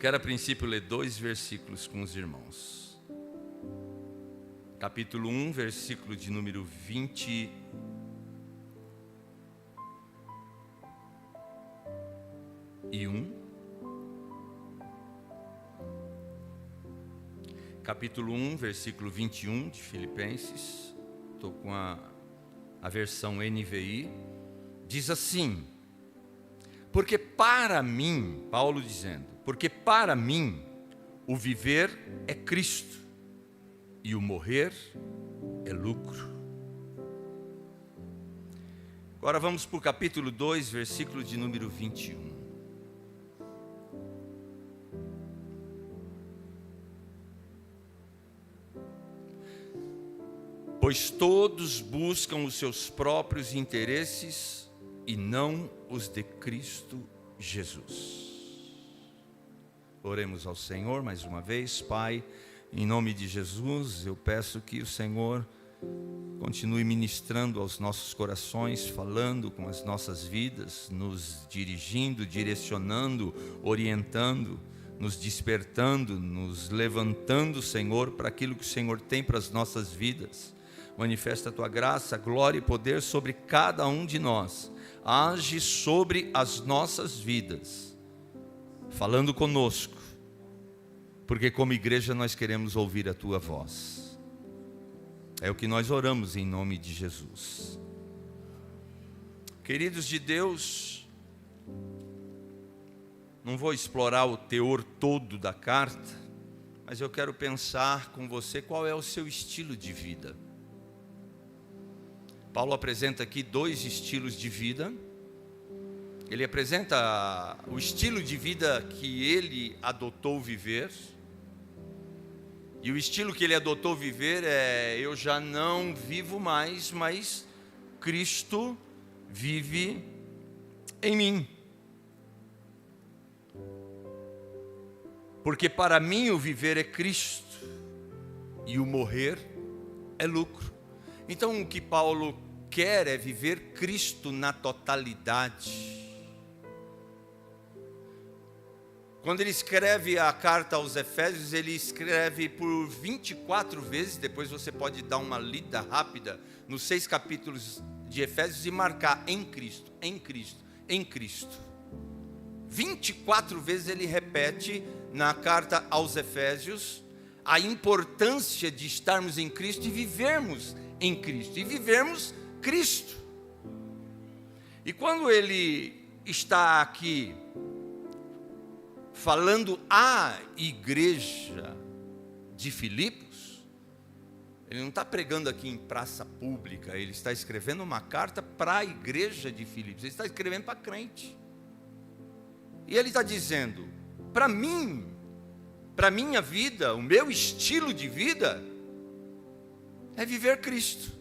Quero a princípio ler 2 versículos com os irmãos. Capítulo 1, versículo de número 21. Capítulo 1, versículo 21 de Filipenses. Estou com a versão NVI. Diz assim: porque para mim, Paulo dizendo, porque para mim o viver é Cristo e o morrer é lucro. Agora vamos para o capítulo 2, versículo de número 21. Pois todos buscam os seus próprios interesses e não os de Cristo Jesus. Oremos ao Senhor mais uma vez. Pai, em nome de Jesus, eu peço que o Senhor continue ministrando aos nossos corações, falando com as nossas vidas, nos dirigindo, direcionando, orientando, nos despertando, nos levantando, Senhor, para aquilo que o Senhor tem para as nossas vidas. Manifesta a Tua graça, glória e poder sobre cada um de nós. Age sobre as nossas vidas, falando conosco, porque como igreja nós queremos ouvir a Tua voz. É o que nós oramos em nome de Jesus. Queridos de Deus, não vou explorar o teor todo da carta, mas eu quero pensar com você qual é o seu estilo de vida. Paulo apresenta aqui 2 estilos de vida. Ele apresenta o estilo de vida que ele adotou viver. E o estilo que ele adotou viver é: eu já não vivo mais, mas Cristo vive em mim. Porque para mim o viver é Cristo e o morrer é lucro. Então o que Paulo quer é viver Cristo na totalidade. Quando ele escreve a carta aos Efésios, ele escreve por 24 vezes, depois você pode dar uma lida rápida nos 6 capítulos de Efésios e marcar em Cristo, em Cristo, em Cristo. 24 vezes ele repete na carta aos Efésios a importância de estarmos em Cristo e vivermos em Cristo, e vivermos Cristo. E quando ele está aqui falando à igreja de Filipos, ele não está pregando aqui em praça pública, ele está escrevendo uma carta para a igreja de Filipos, ele está escrevendo para crente. E ele está dizendo: para mim, para minha vida, o meu estilo de vida é viver Cristo.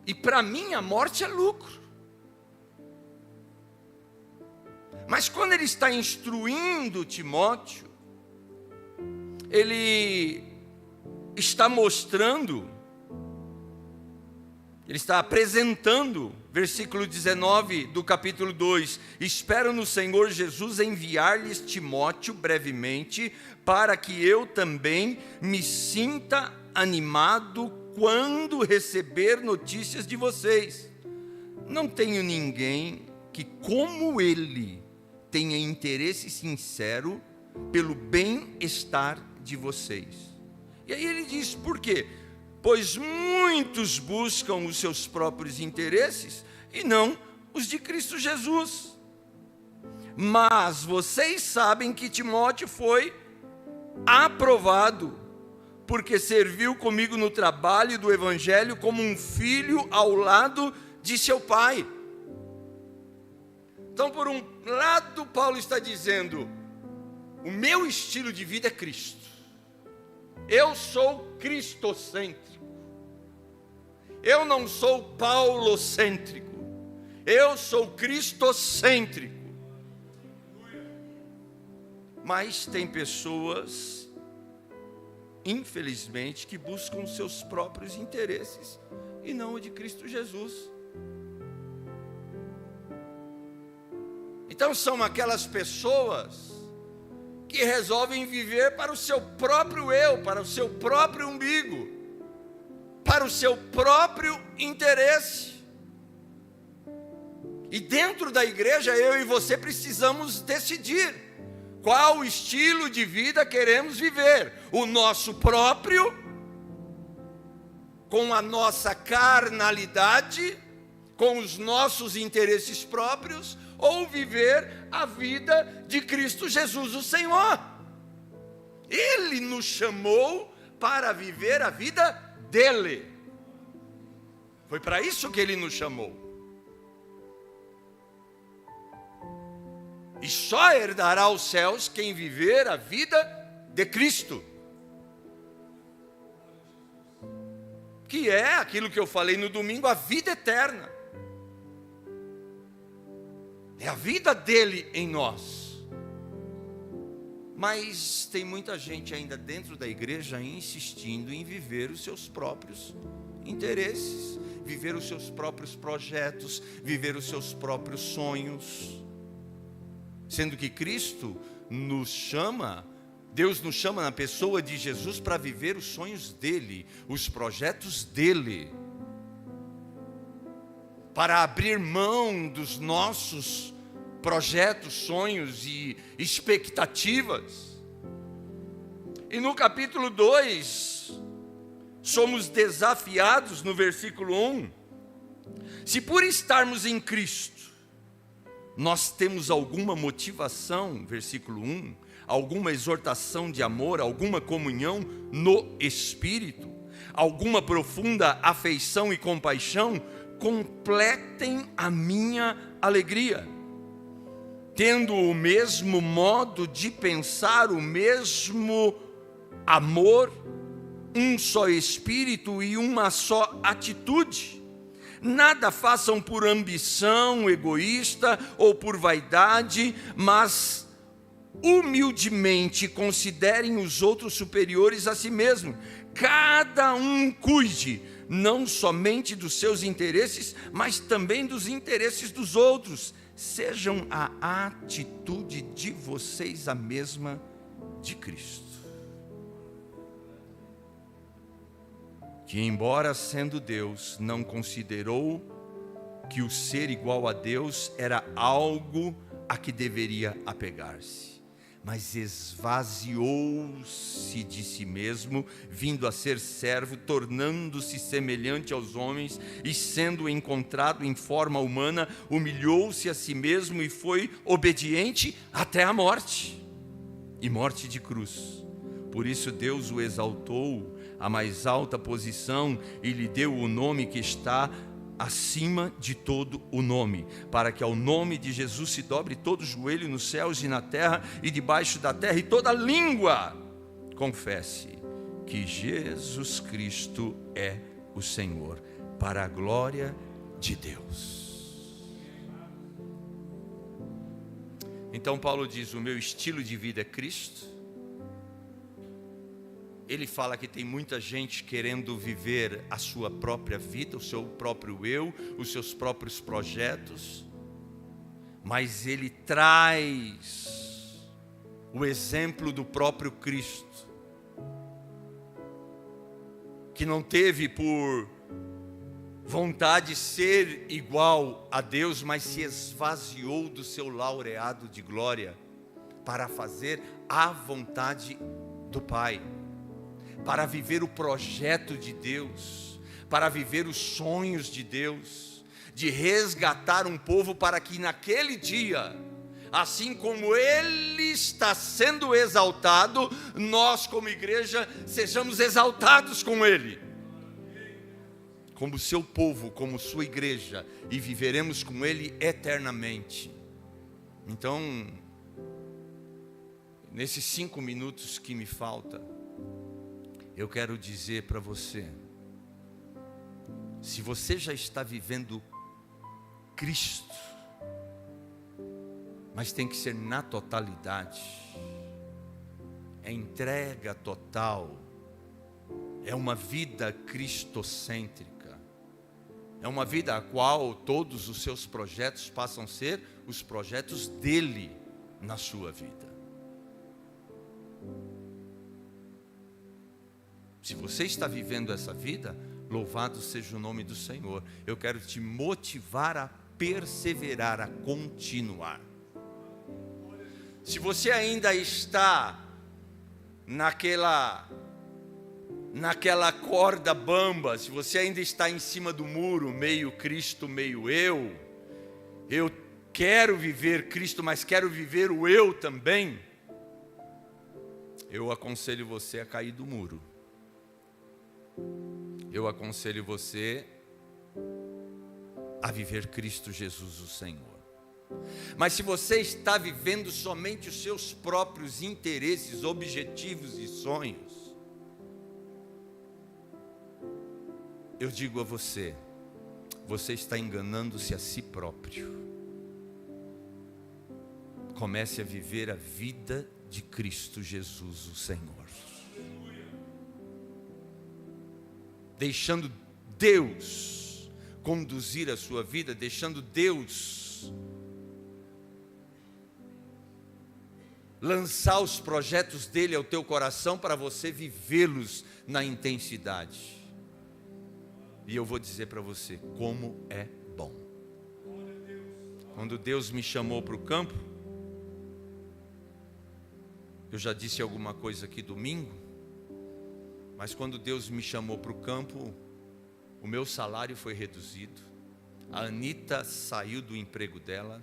E para mim a morte é lucro. Mas quando ele está instruindo Timóteo, ele está mostrando, ele está apresentando, versículo 19 do capítulo 2: espero no Senhor Jesus enviar-lhes Timóteo brevemente, para que eu também me sinta animado quando receber notícias de vocês. Não tenho ninguém que, como ele, tenha interesse sincero pelo bem-estar de vocês. E aí ele diz: por quê? Pois muitos buscam os seus próprios interesses e não os de Cristo Jesus. Mas vocês sabem que Timóteo foi aprovado, porque serviu comigo no trabalho do Evangelho como um filho ao lado de seu pai. Então, por um lado, Paulo está dizendo: o meu estilo de vida é Cristo. Eu sou cristocêntrico. Eu não sou paulocêntrico. Eu sou cristocêntrico. Mas tem pessoas, infelizmente, que buscam seus próprios interesses e não o de Cristo Jesus. Então são aquelas pessoas que resolvem viver para o seu próprio eu, para o seu próprio umbigo, para o seu próprio interesse. E dentro da igreja, eu e você precisamos decidir qual estilo de vida queremos viver: o nosso próprio, com a nossa carnalidade, com os nossos interesses próprios, ou viver a vida de Cristo Jesus, o Senhor. Ele nos chamou para viver a vida dele. Foi para isso que ele nos chamou. E só herdará os céus quem viver a vida de Cristo, que é aquilo que eu falei no domingo, a vida eterna. É a vida dele em nós. Mas tem muita gente ainda dentro da igreja insistindo em viver os seus próprios interesses, viver os seus próprios projetos, viver os seus próprios sonhos. Sendo que Cristo nos chama, Deus nos chama na pessoa de Jesus para viver os sonhos dele, os projetos dele, para abrir mão dos nossos projetos, sonhos e expectativas. E no capítulo 2, somos desafiados no versículo 1, se por estarmos em Cristo, nós temos alguma motivação, versículo 1, alguma exortação de amor, alguma comunhão no Espírito, alguma profunda afeição e compaixão, completem a minha alegria, tendo o mesmo modo de pensar, o mesmo amor, um só Espírito e uma só atitude. Nada façam por ambição egoísta ou por vaidade, mas humildemente considerem os outros superiores a si mesmo. Cada um cuide não somente dos seus interesses, mas também dos interesses dos outros. Sejam a atitude de vocês a mesma de Cristo, que embora sendo Deus, não considerou que o ser igual a Deus era algo a que deveria apegar-se, mas esvaziou-se de si mesmo, vindo a ser servo, tornando-se semelhante aos homens, e sendo encontrado em forma humana, humilhou-se a si mesmo e foi obediente até a morte, e morte de cruz. Por isso Deus o exaltou a mais alta posição e lhe deu o nome que está acima de todo o nome, para que ao nome de Jesus se dobre todo joelho nos céus e na terra e debaixo da terra, e toda língua confesse que Jesus Cristo é o Senhor, para a glória de Deus. Então Paulo diz: o meu estilo de vida é Cristo. Ele fala que tem muita gente querendo viver a sua própria vida, o seu próprio eu, os seus próprios projetos, mas ele traz o exemplo do próprio Cristo, que não teve por vontade de ser igual a Deus, mas se esvaziou do seu laureado de glória para fazer a vontade do Pai, para viver o projeto de Deus, para viver os sonhos de Deus, de resgatar um povo para que naquele dia, assim como Ele está sendo exaltado, nós como igreja sejamos exaltados com Ele, como seu povo, como sua igreja, e viveremos com Ele eternamente. Então, nesses 5 minutos que me falta, eu quero dizer para você, se você já está vivendo Cristo, mas tem que ser na totalidade, é entrega total, é uma vida cristocêntrica, é uma vida a qual todos os seus projetos passam a ser os projetos dele na sua vida. Se você está vivendo essa vida, louvado seja o nome do Senhor. Eu quero te motivar a perseverar, a continuar. Se você ainda está naquela corda bamba, se você ainda está em cima do muro, meio Cristo, meio eu quero viver Cristo, mas quero viver o eu também, eu aconselho você a cair do muro. Eu aconselho você a viver Cristo Jesus o Senhor. Mas se você está vivendo somente os seus próprios interesses, objetivos e sonhos, eu digo a você, você está enganando-se a si próprio. Comece a viver a vida de Cristo Jesus o Senhor. Deixando Deus conduzir a sua vida, deixando Deus lançar os projetos dele ao teu coração para você vivê-los na intensidade. E eu vou dizer para você como é bom. Quando Deus me chamou para o campo, eu já disse alguma coisa aqui domingo, mas quando Deus me chamou para o campo, o meu salário foi reduzido, a Anita saiu do emprego dela,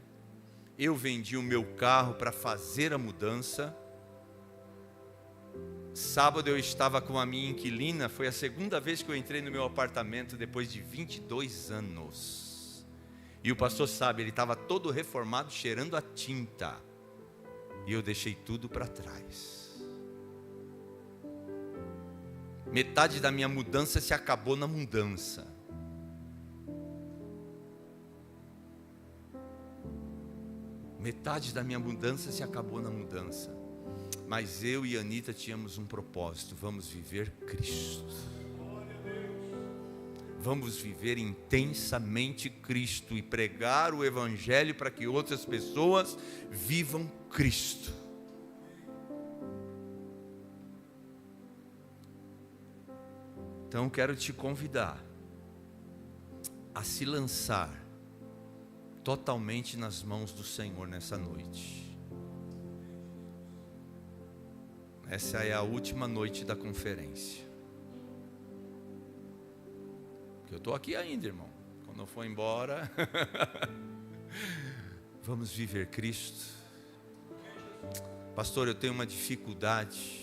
eu vendi o meu carro para fazer a mudança. Sábado eu estava com a minha inquilina, foi a segunda vez que eu entrei no meu apartamento depois de 22 anos. E o pastor sabe, ele estava todo reformado, cheirando a tinta. E eu deixei tudo para trás. Metade da minha mudança se acabou na mudança. Metade da minha mudança se acabou na mudança. Mas eu e a Anita tínhamos um propósito: vamos viver Cristo. Vamos viver intensamente Cristo e pregar o Evangelho para que outras pessoas vivam Cristo. Então quero te convidar a se lançar totalmente nas mãos do Senhor nessa noite. Essa é a última noite da conferência. Eu estou aqui ainda, irmão. Quando eu for embora, vamos viver Cristo. Pastor, eu tenho uma dificuldade.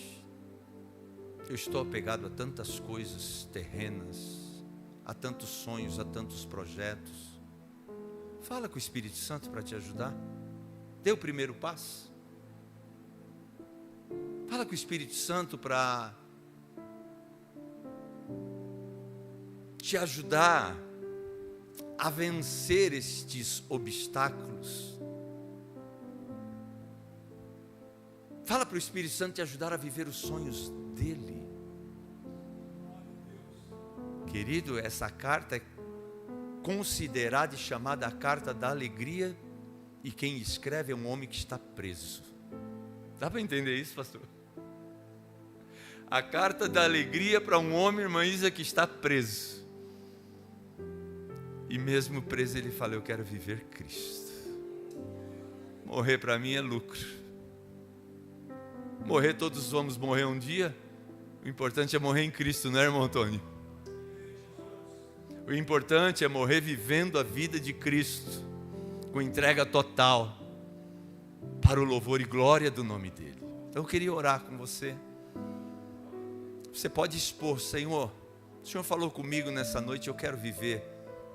Eu estou apegado a tantas coisas terrenas, a tantos sonhos, a tantos projetos. Fala com o Espírito Santo para te ajudar. Dê o primeiro passo. Fala com o Espírito Santo para te ajudar a vencer estes obstáculos. Fala para o Espírito Santo te ajudar a viver os sonhos dele. Querido, essa carta é considerada e chamada a carta da alegria, e quem escreve é um homem que está preso. Dá para entender isso, pastor? A carta da alegria para um homem, irmã Isa, que está preso. E mesmo preso ele fala: eu quero viver Cristo. Morrer para mim é lucro. Morrer, todos vamos morrer um dia. O importante é morrer em Cristo, não é, irmão Antônio? O importante é morrer vivendo a vida de Cristo, com entrega total, para o louvor e glória do nome dEle. Então eu queria orar com você. Você pode expor: Senhor, o Senhor falou comigo nessa noite, eu quero viver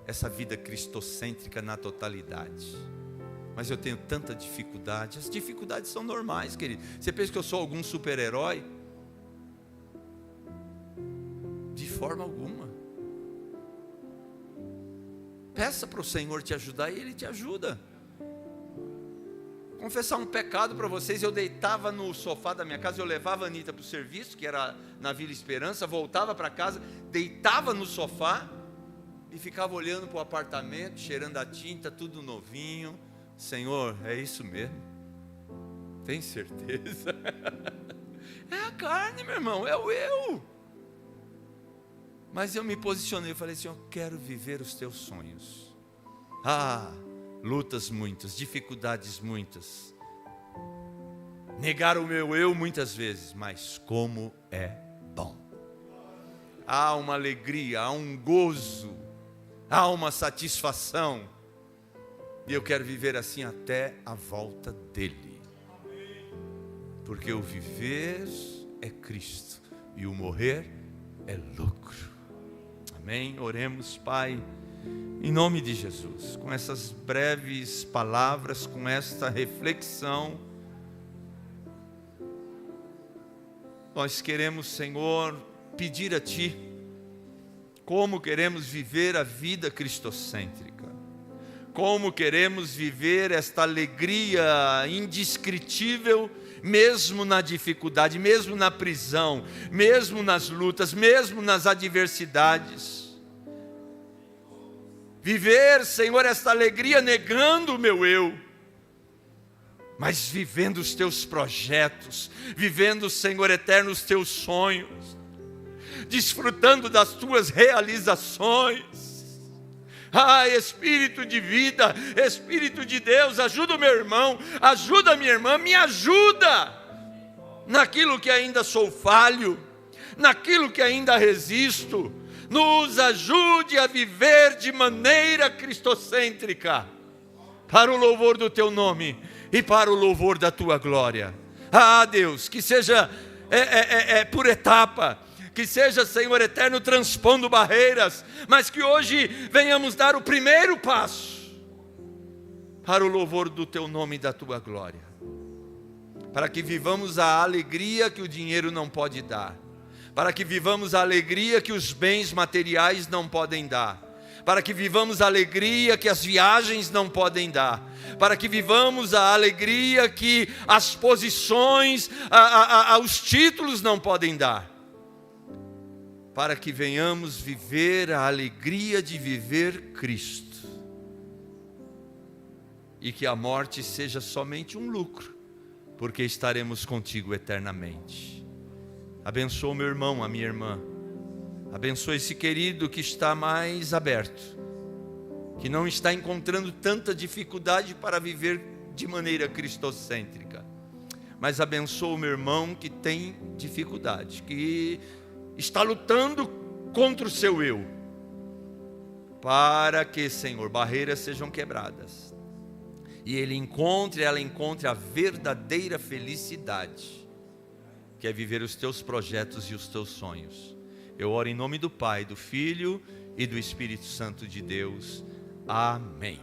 essa vida cristocêntrica na totalidade. Mas eu tenho tanta dificuldade. As dificuldades são normais, querido. Você pensa que eu sou algum super-herói? De forma alguma. Peça para o Senhor te ajudar e Ele te ajuda. Confessar um pecado para vocês: eu deitava no sofá da minha casa, eu levava a Anita para o serviço, que era na Vila Esperança, voltava para casa, deitava no sofá e ficava olhando para o apartamento, cheirando a tinta, tudo novinho, Senhor, é isso mesmo? Tem certeza? É a carne, meu irmão, é o eu. Mas eu me posicionei, eu falei assim, eu quero viver os teus sonhos. Lutas muitas, dificuldades muitas. Negar o meu eu muitas vezes, mas como é bom. Há uma alegria, há um gozo, há uma satisfação. E eu quero viver assim até a volta dele. Porque o viver é Cristo e o morrer é lucro. Amém? Oremos, Pai, em nome de Jesus, com essas breves palavras, com esta reflexão. Nós queremos, Senhor, pedir a Ti como queremos viver a vida cristocêntrica, como queremos viver esta alegria indescritível, mesmo na dificuldade, mesmo na prisão, mesmo nas lutas, mesmo nas adversidades. Viver, Senhor, esta alegria negando o meu eu, mas vivendo os Teus projetos, vivendo, Senhor eterno, os Teus sonhos, desfrutando das Tuas realizações. Espírito de vida, Espírito de Deus, ajuda o meu irmão, ajuda a minha irmã, me ajuda naquilo que ainda sou falho, naquilo que ainda resisto. Nos ajude a viver de maneira cristocêntrica, para o louvor do Teu nome e para o louvor da Tua glória. Deus, que seja por etapa, que seja, Senhor eterno, transpondo barreiras, mas que hoje venhamos dar o primeiro passo para o louvor do Teu nome e da Tua glória, para que vivamos a alegria que o dinheiro não pode dar, para que vivamos a alegria que os bens materiais não podem dar, para que vivamos a alegria que as viagens não podem dar, para que vivamos a alegria que as posições, os títulos não podem dar, para que venhamos viver a alegria de viver Cristo, e que a morte seja somente um lucro, porque estaremos contigo eternamente. Abençoa o meu irmão, a minha irmã, abençoa esse querido que está mais aberto, que não está encontrando tanta dificuldade para viver de maneira cristocêntrica, mas abençoa o meu irmão que tem dificuldade, que está lutando contra o seu eu, para que, Senhor, barreiras sejam quebradas, e ela encontre a verdadeira felicidade, que é viver os Teus projetos e os Teus sonhos. Eu oro em nome do Pai, do Filho e do Espírito Santo de Deus. Amém.